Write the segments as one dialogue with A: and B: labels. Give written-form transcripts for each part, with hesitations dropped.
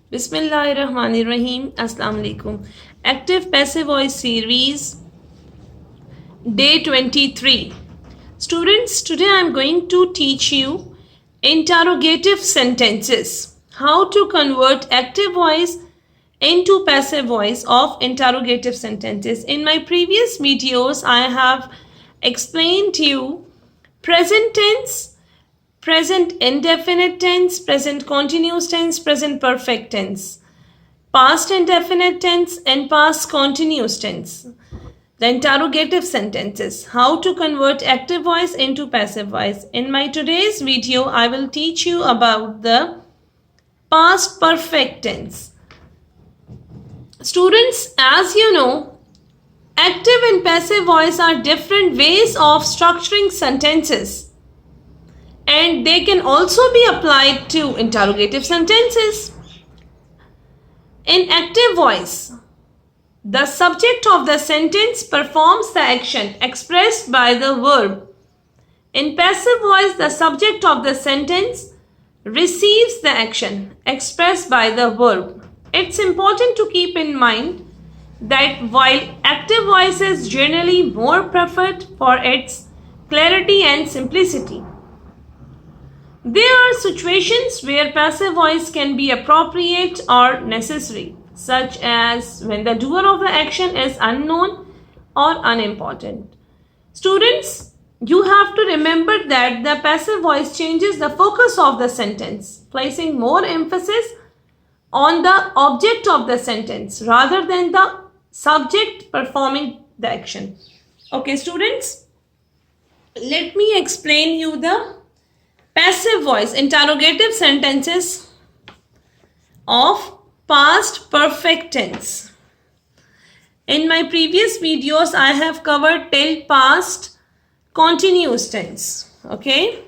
A: Bismillahirrahmanirrahim. Assalamu alaikum. Active passive voice series, day 23. Students, today I am going to teach you interrogative sentences. How to convert active voice into passive voice of interrogative sentences. In my previous videos, I have explained to you present tense, present indefinite tense, present continuous tense, present perfect tense, past indefinite tense, and past continuous tense. The interrogative sentences. How to convert active voice into passive voice. In my today's video, I will teach you about the past perfect tense. Students, as you know, active and passive voice are different ways of structuring sentences. And they can also be applied to interrogative sentences. In active voice, the subject of the sentence performs the action expressed by the verb. In passive voice, the subject of the sentence receives the action expressed by the verb. It's important to keep in mind that while active voice is generally more preferred for its clarity and simplicity, there are situations where passive voice can be appropriate or necessary, such as when the doer of the action is unknown or unimportant. Students, you have to remember that the passive voice changes the focus of the sentence, placing more emphasis on the object of the sentence rather than the subject performing the action. Okay, students, let me explain you the passive voice interrogative sentences of past perfect tense. In my previous videos, I have covered till past continuous tense. Okay.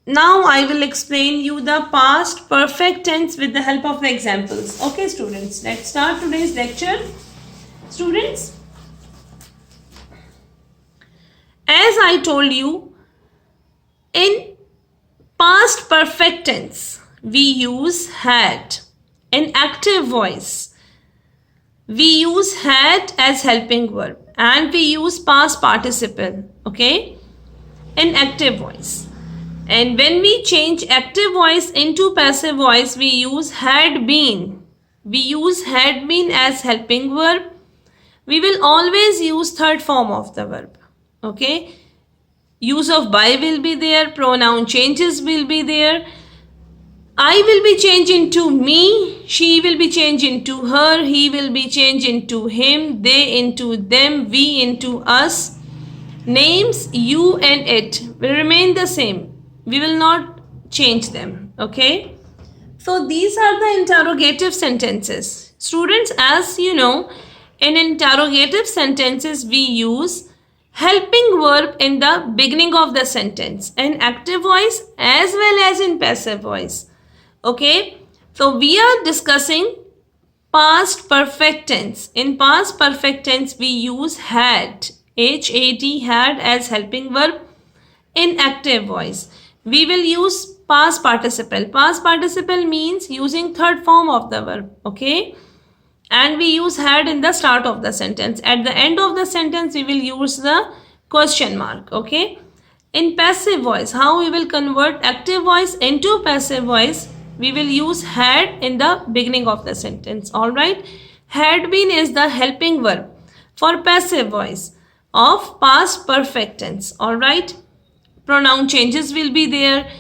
A: Now I will explain you the past perfect tense with the help of the examples. Okay, students, let's start today's lecture. Students, as I told you, in past perfect tense, we use had. In active voice, we use had as helping verb and we use past participle, okay, in active voice. And when we change active voice into passive voice, we use had been. We use had been as helping verb. We will always use third form of the verb, okay. Use of by will be there, pronoun changes will be there. I will be changed into me, she will be changed into her, he will be changed into him, they into them, we into us. Names you and it will remain the same. We will not change them, okay? So these are the interrogative sentences. Students, as you know, in interrogative sentences we use helping verb in the beginning of the sentence in active voice as well as in passive voice. Okay, so we are discussing past perfect tense. In past perfect tense we use had, H-A-D, had as helping verb. In active voice we will use past participle. Past participle means using third form of the verb, okay, and we use had in the start of the sentence. At the end of the sentence we will use the question mark, okay. In passive voice, how we will convert active voice into passive voice, we will use had in the beginning of the sentence. All right, had been is the helping verb for passive voice of past perfect tense. All right, pronoun changes will be there.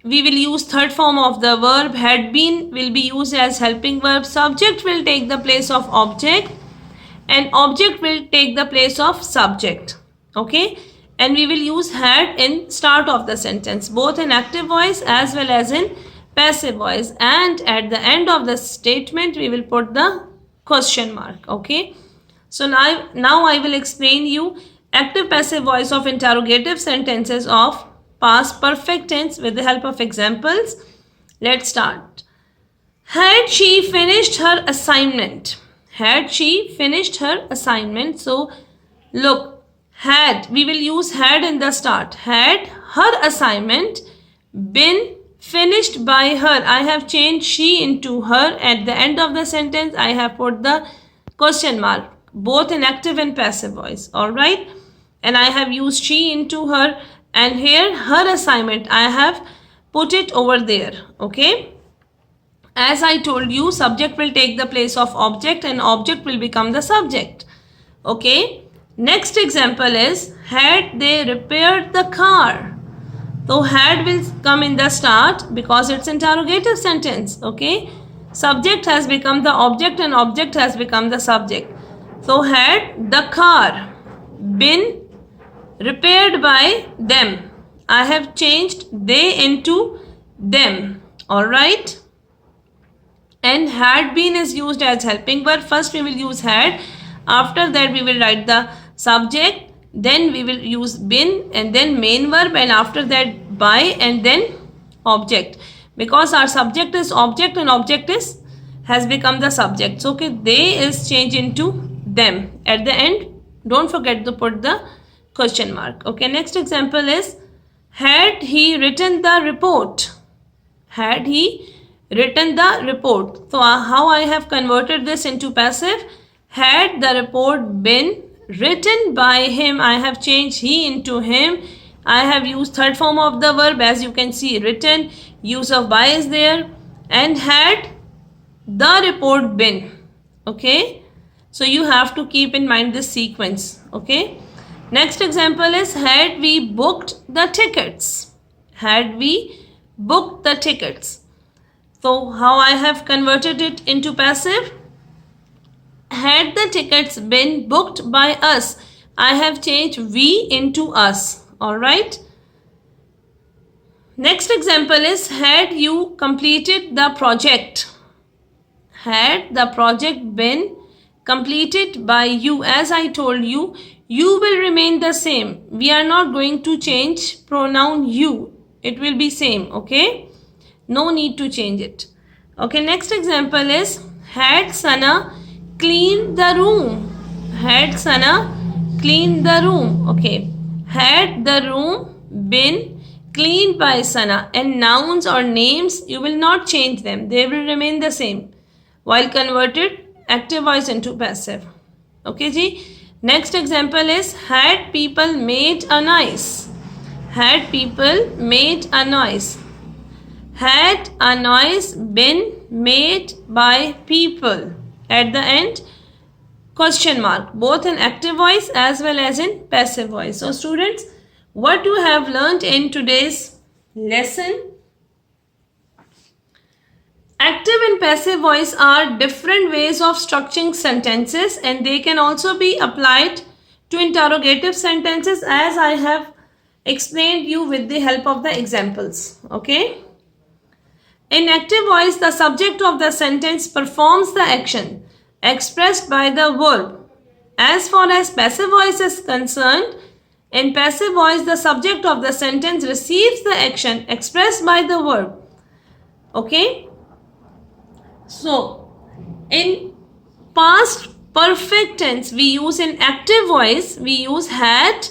A: We will use third form of the verb. Had been will be used as helping verb. Subject will take the place of object and object will take the place of subject, okay, and we will use had in start of the sentence, both in active voice as well as in passive voice, and at the end of the statement we will put the question mark, okay. So now I will explain you active passive voice of interrogative sentences of past perfect tense with the help of examples. Let's start. Had she finished her assignment? Had she finished her assignment? So look, had, we will use had in the start. Had her assignment been finished by her. I have changed she into her. At the end of the sentence, I have put the question mark, both in active and passive voice. All right. And I have used she into her. And here, her assignment, I have put it over there. Okay. As I told you, subject will take the place of object and object will become the subject. Okay. Next example is, had they repaired the car? So had will come in the start because it's interrogative sentence. Okay. Subject has become the object and object has become the subject. So had the car been repaired by them? I have changed they into them. Alright. And had been is used as helping verb. First we will use had. After that we will write the subject. Then we will use been and then main verb, and after that by and then object. Because our subject is object and object has become the subject. So okay, they is changed into them. At the end, don't forget to put the question mark. Okay, next example is, had he written the report? Had he written the report? So how I have converted this into passive? Had the report been written by him? I have changed he into him. I have used third form of the verb, as you can see, written, use of by is there, and had the report been. Okay, so you have to keep in mind this sequence. Okay, next example is, had we booked the tickets? Had we booked the tickets? So how I have converted it into passive? Had the tickets been booked by us? I have changed we into us. Alright. Next example is, had you completed the project? Had the project been completed by you? As I told you, you will remain the same. We are not going to change pronoun you. It will be same. Okay. No need to change it. Okay. Next example is, had Sana clean the room? Had Sana clean the room? Okay. Had the room been cleaned by Sana? And nouns or names, you will not change them. They will remain the same while converted active voice into passive. Okay, ji. Next example is, had people made a noise? Had people made a noise? Had a noise been made by people? At the end, question mark, both in active voice as well as in passive voice. So students, what you have learned in today's lesson, active and passive voice are different ways of structuring sentences, and they can also be applied to interrogative sentences, as I have explained you with the help of the examples. Okay. In active voice, the subject of the sentence performs the action expressed by the verb. As far as passive voice is concerned, in passive voice, the subject of the sentence receives the action expressed by the verb. Okay. So, in past perfect tense, we use in active voice, we use had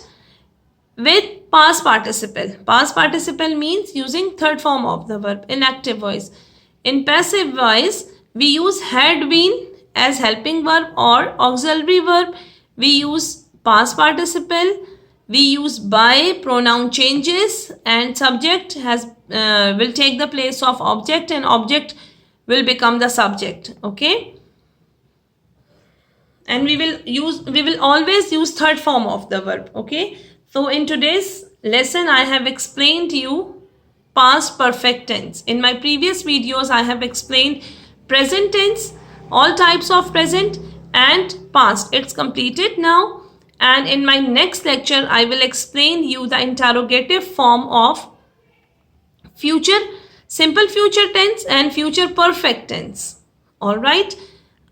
A: with past participle. Past participle means using third form of the verb in active voice. In passive voice, we use had been as helping verb or auxiliary verb. We use past participle. We use by, pronoun changes, and subject will take the place of object, and object will become the subject. Okay. And we will always use third form of the verb. Okay. So in today's lesson, I have explained to you past perfect tense. In my previous videos, I have explained present tense, all types of present, and past. It's completed now. And in my next lecture, I will explain you the interrogative form of future, simple future tense and future perfect tense. Alright.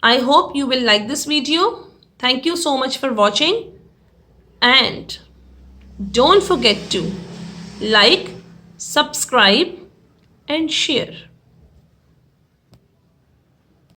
A: I hope you will like this video. Thank you so much for watching. And don't forget to like, subscribe and share.